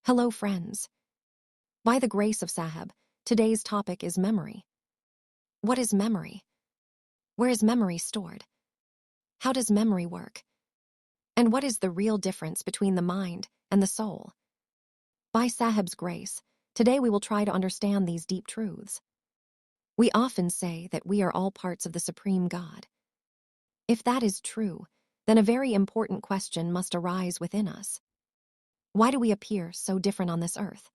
Hello, friends. By the grace of Sahib, today's topic is memory. What is memory? Where is memory stored? How does memory work? And what is the real difference between the mind and the soul? By Sahib's grace, today we will try to understand these deep truths. We often say that we are all parts of the Supreme God. If that is true, then a very important question must arise within us. Why do we appear so different on this earth?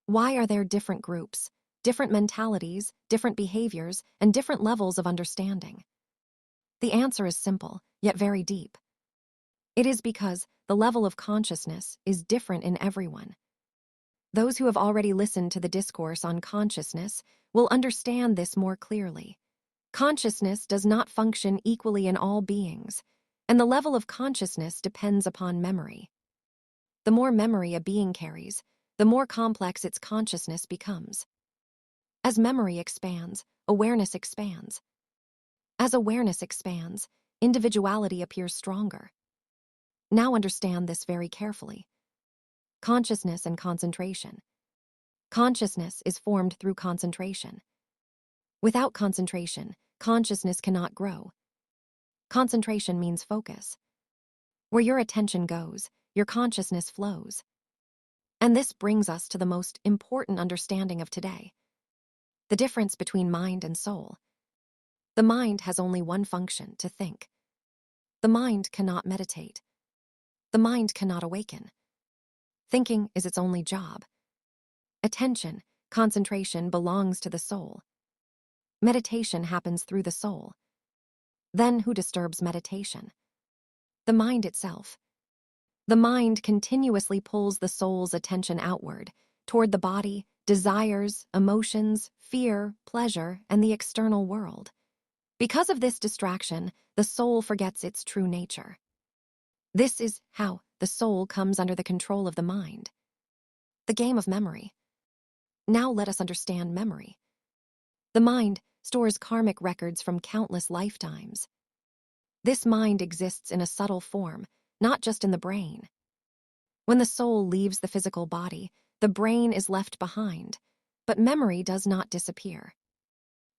Why are there different groups, different mentalities, different behaviors, and different levels of understanding? The answer is simple, yet very deep. It is because the level of consciousness is different in everyone. Those who have already listened to the discourse on consciousness will understand this more clearly. Consciousness does not function equally in all beings, and the level of consciousness depends upon memory. The more memory a being carries, the more complex its consciousness becomes. As memory expands, awareness expands. As awareness expands, individuality appears stronger. Now understand this very carefully. Consciousness and concentration. Consciousness is formed through concentration. Without concentration, consciousness cannot grow. Concentration means focus. Where your attention goes, your consciousness flows. And this brings us to the most important understanding of today: the difference between mind and soul. The mind has only one function: to think. The mind cannot meditate. The mind cannot awaken. Thinking is its only job. Attention, concentration belongs to the soul. Meditation happens through the soul. Then who disturbs meditation? The mind itself. The mind continuously pulls the soul's attention outward, toward the body, desires, emotions, fear, pleasure, and the external world. Because of this distraction, the soul forgets its true nature. This is how the soul comes under the control of the mind. The game of memory. Now let us understand memory. The mind stores karmic records from countless lifetimes. This mind exists in a subtle form, not just in the brain. When the soul leaves the physical body, the brain is left behind, but memory does not disappear.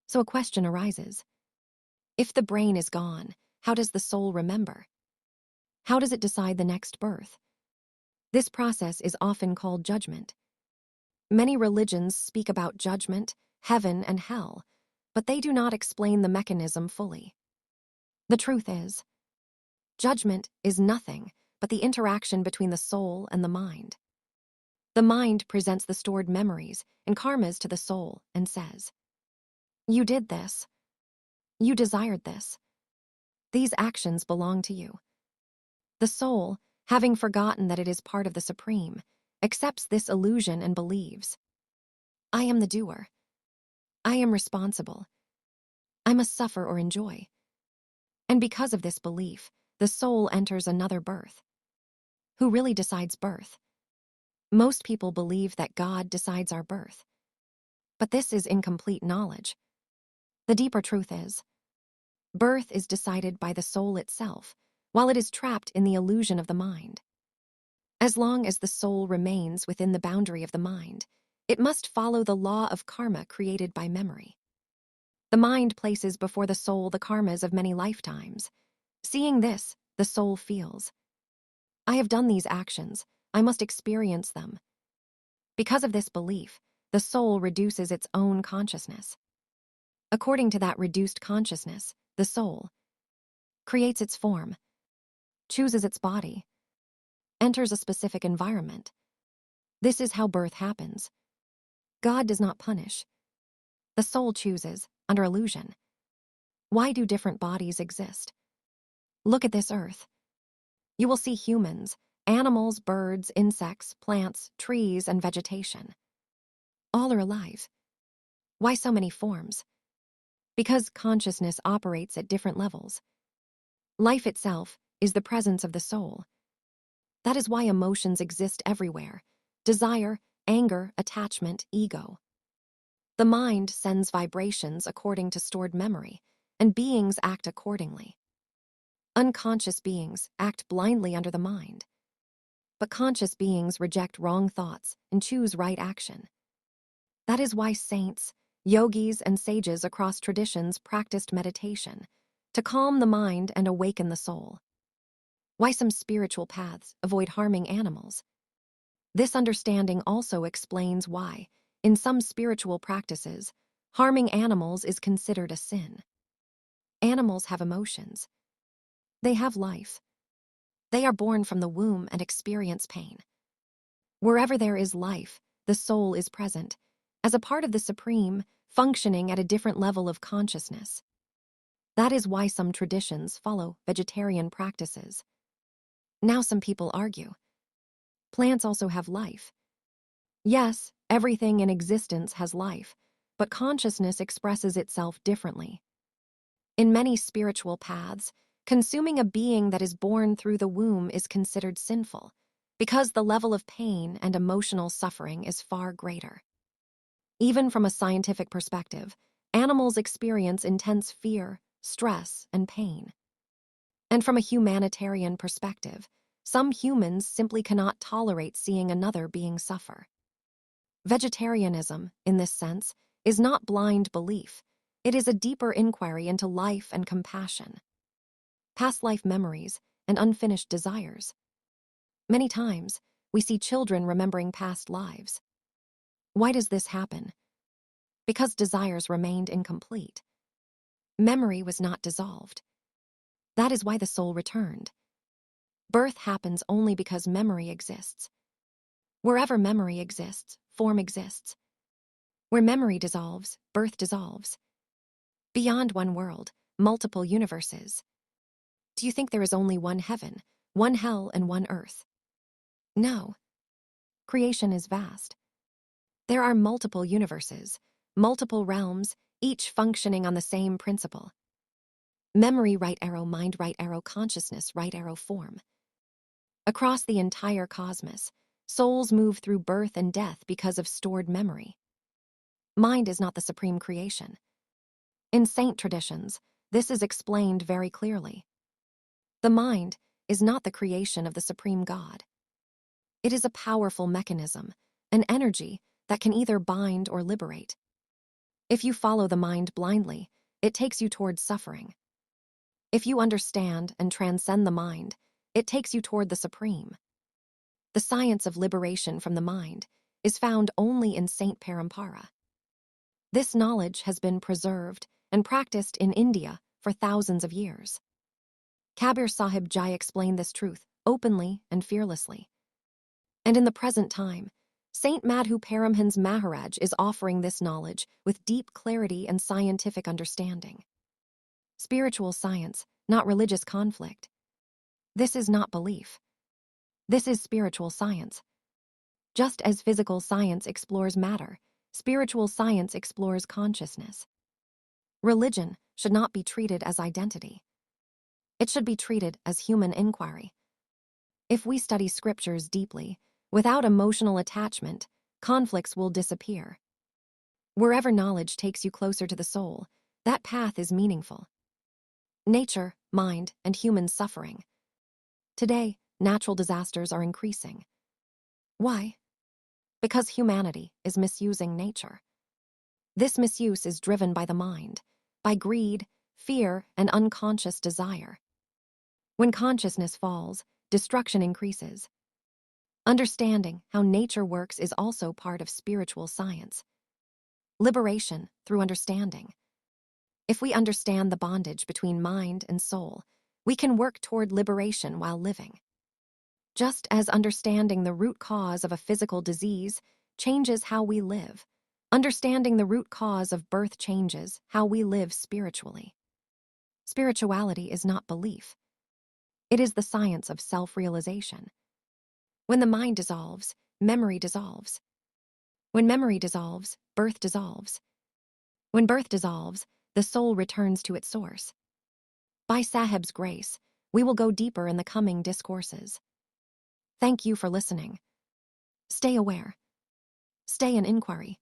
So a question arises. If the brain is gone, how does the soul remember? How does it decide the next birth? This process is often called judgment. Many religions speak about judgment, heaven, and hell, but they do not explain the mechanism fully. The truth is, judgment is nothing but the interaction between the soul and the mind. The mind presents the stored memories and karmas to the soul and says, "You did this. You desired this. These actions belong to you." The soul, having forgotten that it is part of the Supreme, accepts this illusion and believes, "I am the doer. I am responsible. I must suffer or enjoy." And because of this belief, the soul enters another birth. Who really decides birth? Most people believe that God decides our birth. But this is incomplete knowledge. The deeper truth is, birth is decided by the soul itself, while it is trapped in the illusion of the mind. As long as the soul remains within the boundary of the mind, it must follow the law of karma created by memory. The mind places before the soul the karmas of many lifetimes. Seeing this, the soul feels, "I have done these actions, I must experience them." Because of this belief, the soul reduces its own consciousness. According to that reduced consciousness, the soul creates its form, chooses its body, enters a specific environment. This is how birth happens. God does not punish. The soul chooses, under illusion. Why do different bodies exist? Look at this earth. You will see humans, animals, birds, insects, plants, trees, and vegetation. All are alive. Why so many forms? Because consciousness operates at different levels. Life itself is the presence of the soul. That is why emotions exist everywhere: desire, anger, attachment, ego. The mind sends vibrations according to stored memory, and beings act accordingly. Unconscious beings act blindly under the mind. But conscious beings reject wrong thoughts and choose right action. That is why saints, yogis, and sages across traditions practiced meditation to calm the mind and awaken the soul. Why some spiritual paths avoid harming animals. This understanding also explains why, in some spiritual practices, harming animals is considered a sin. Animals have emotions. They have life. They are born from the womb and experience pain. Wherever there is life, the soul is present, as a part of the Supreme, functioning at a different level of consciousness. That is why some traditions follow vegetarian practices. Now some people argue. Plants also have life. Yes, everything in existence has life, but consciousness expresses itself differently. In many spiritual paths, consuming a being that is born through the womb is considered sinful, because the level of pain and emotional suffering is far greater. Even from a scientific perspective, animals experience intense fear, stress, and pain. And from a humanitarian perspective, some humans simply cannot tolerate seeing another being suffer. Vegetarianism, in this sense, is not blind belief. It is a deeper inquiry into life and compassion. Past life memories and unfinished desires. Many times, we see children remembering past lives. Why does this happen? Because desires remained incomplete. Memory was not dissolved. That is why the soul returned. Birth happens only because memory exists. Wherever memory exists, form exists. Where memory dissolves, birth dissolves. Beyond one world, multiple universes. Do you think there is only one heaven, one hell, and one earth? No. Creation is vast. There are multiple universes, multiple realms, each functioning on the same principle. Memory, right arrow, mind, right arrow, consciousness, right arrow, form. Across the entire cosmos, souls move through birth and death because of stored memory. Mind is not the supreme creation. In saint traditions, this is explained very clearly. The mind is not the creation of the supreme God. It is a powerful mechanism, an energy that can either bind or liberate. If you follow the mind blindly, it takes you towards suffering. If you understand and transcend the mind, it takes you toward the supreme. The science of liberation from the mind is found only in Saint Parampara. This knowledge has been preserved and practiced in India for thousands of years. Kabir Sahib Jai explained this truth openly and fearlessly. And in the present time, Saint Madhu Paramhans Maharaj is offering this knowledge with deep clarity and scientific understanding. Spiritual science, not religious conflict. This is not belief. This is spiritual science. Just as physical science explores matter, spiritual science explores consciousness. Religion should not be treated as identity. It should be treated as human inquiry. If we study scriptures deeply, without emotional attachment, conflicts will disappear. Wherever knowledge takes you closer to the soul, that path is meaningful. Nature, mind, and human suffering. Today, natural disasters are increasing. Why? Because humanity is misusing nature. This misuse is driven by the mind, by greed, fear, and unconscious desire. When consciousness falls, destruction increases. Understanding how nature works is also part of spiritual science. Liberation through understanding. If we understand the bondage between mind and soul, we can work toward liberation while living. Just as understanding the root cause of a physical disease changes how we live, understanding the root cause of birth changes how we live spiritually. Spirituality is not belief. It is the science of self-realization. When the mind dissolves, memory dissolves. When memory dissolves, birth dissolves. When birth dissolves, the soul returns to its source. By Sahib's grace, we will go deeper in the coming discourses. Thank you for listening. Stay aware. Stay in inquiry.